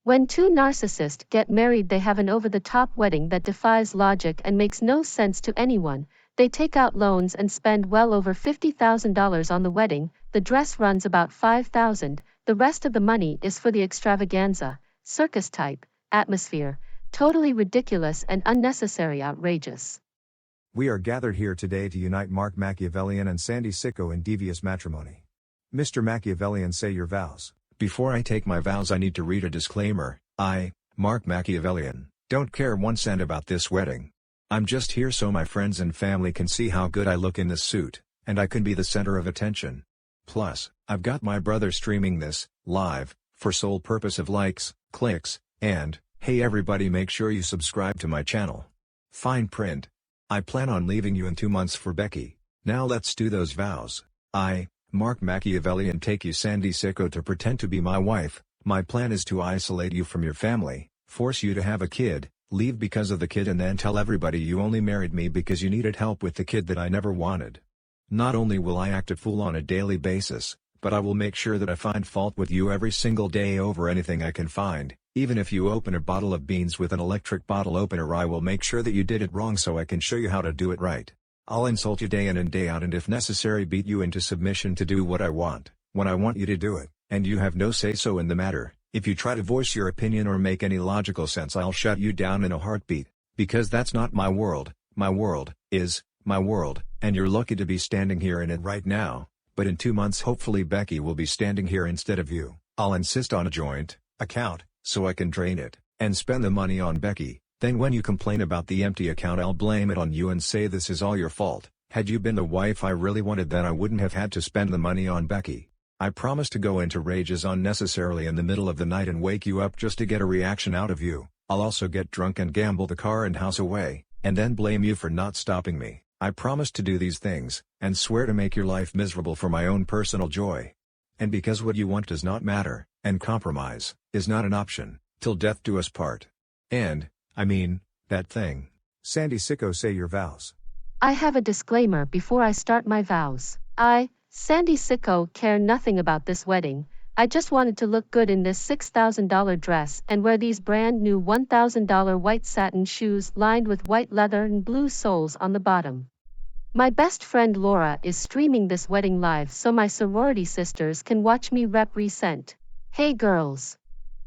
When two narcissists get married, they have an over-the-top wedding that defies logic and makes no sense to anyone. They take out loans and spend well over $50,000 on the wedding. The dress runs about $5,000. The rest of the money is for the extravaganza, circus-type atmosphere. Totally ridiculous and unnecessary, outrageous. We are gathered here today to unite Mark Machiavellian and Sandy Sicko in devious matrimony. Mr. Machiavellian, say your vows. Before I take my vows, I need to read a disclaimer. I, Mark Machiavellian, don't care 1 cent about this wedding. I'm just here so my friends and family can see how good I look in this suit, and I can be the center of attention. Plus, I've got my brother streaming this, live, for sole purpose of likes, clicks, and, hey everybody, make sure you subscribe to my channel. Fine print. I plan on leaving you in 2 months for Becky. Now let's do those vows. I, Mark Machiavellian, take you Sandy Sicko to pretend to be my wife. My plan is to isolate you from your family, force you to have a kid, leave because of the kid, and then tell everybody you only married me because you needed help with the kid that I never wanted. Not only will I act a fool on a daily basis, but I will make sure that I find fault with you every single day over anything I can find. Even if you open a bottle of beans with an electric bottle opener, I will make sure that you did it wrong so I can show you how to do it right. I'll insult you day in and day out, and if necessary beat you into submission to do what I want, when I want you to do it, and you have no say-so in the matter. If you try to voice your opinion or make any logical sense, I'll shut you down in a heartbeat, because that's not my world. My world is my world, and you're lucky to be standing here in it right now, but in 2 months hopefully Becky will be standing here instead of you. I'll insist on a joint account, so I can drain it, and spend the money on Becky. Then when you complain about the empty account, I'll blame it on you and say this is all your fault. Had you been the wife I really wanted, then I wouldn't have had to spend the money on Becky. I promise to go into rages unnecessarily in the middle of the night and wake you up just to get a reaction out of you. I'll also get drunk and gamble the car and house away, and then blame you for not stopping me. I promise to do these things, and swear to make your life miserable for my own personal joy. And because what you want does not matter, and compromise is not an option, till death do us part. And, I mean, that thing. Sandy Sicko, say your vows. I have a disclaimer before I start my vows. I, Sandy Sicko, care nothing about this wedding. I just wanted to look good in this $6,000 dress and wear these brand new $1,000 white satin shoes lined with white leather and blue soles on the bottom. My best friend Laura is streaming this wedding live so my sorority sisters can watch me represent. Hey girls.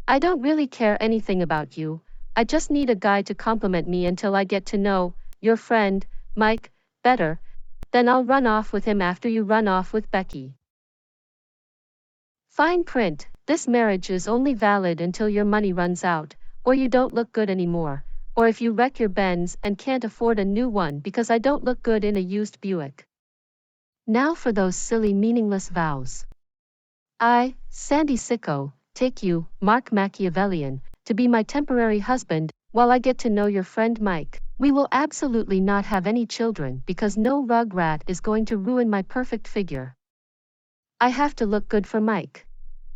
I don't really care anything about you. I just need a guy to compliment me until I get to know your friend, Mike, better. Then I'll run off with him after you run off with Becky. Fine print. This marriage is only valid until your money runs out, or you don't look good anymore, or if you wreck your Benz and can't afford a new one because I don't look good in a used Buick. Now for those silly meaningless vows. I, Sandy Sicko, take you, Mark Machiavellian, to be my temporary husband, while I get to know your friend Mike. We will absolutely not have any children because no rugrat is going to ruin my perfect figure. I have to look good for Mike.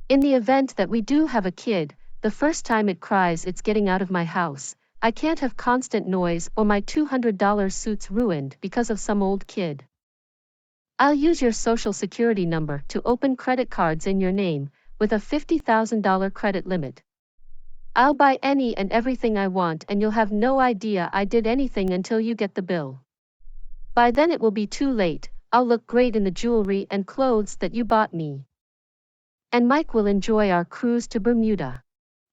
In the event that we do have a kid, the first time it cries it's getting out of my house, I can't have constant noise or my $200 suit's ruined because of some old kid. I'll use your social security number to open credit cards in your name, with a $50,000 credit limit. I'll buy any and everything I want and you'll have no idea I did anything until you get the bill. By then it will be too late. I'll look great in the jewelry and clothes that you bought me. And Mike will enjoy our cruise to Bermuda.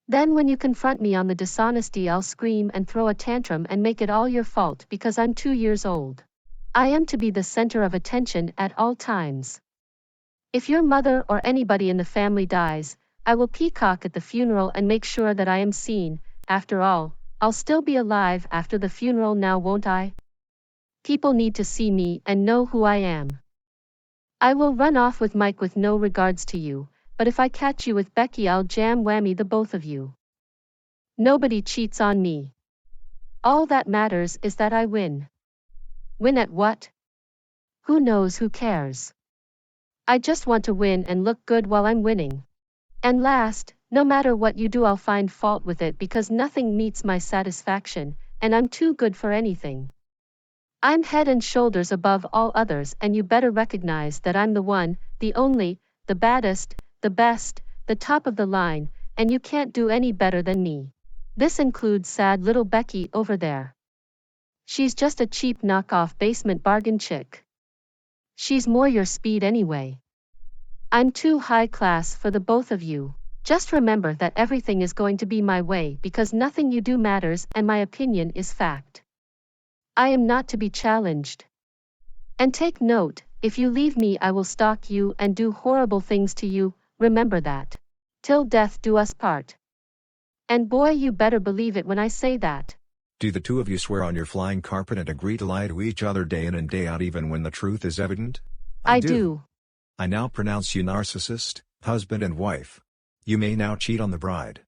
Then when you confront me on the dishonesty, I'll scream and throw a tantrum and make it all your fault because I'm 2 years old. I am to be the center of attention at all times. If your mother or anybody in the family dies, I will peacock at the funeral and make sure that I am seen. After all, I'll still be alive after the funeral now, won't I? People need to see me and know who I am. I will run off with Mike with no regards to you, but if I catch you with Becky, I'll jam whammy the both of you. Nobody cheats on me. All that matters is that I win. Win at what? Who knows, who cares? I just want to win and look good while I'm winning. And last, no matter what you do, I'll find fault with it because nothing meets my satisfaction, and I'm too good for anything. I'm head and shoulders above all others, and you better recognize that I'm the one, the only, the baddest, the best, the top of the line, and you can't do any better than me. This includes sad little Becky over there. She's just a cheap knockoff basement bargain chick. She's more your speed anyway. I'm too high class for the both of you. Just remember that everything is going to be my way because nothing you do matters and my opinion is fact. I am not to be challenged. And take note, if you leave me I will stalk you and do horrible things to you, remember that. Till death do us part. And boy, you better believe it when I say that. Do the two of you swear on your flying carpet and agree to lie to each other day in and day out even when the truth is evident? I do. I now pronounce you narcissist, husband and wife. You may now cheat on the bride.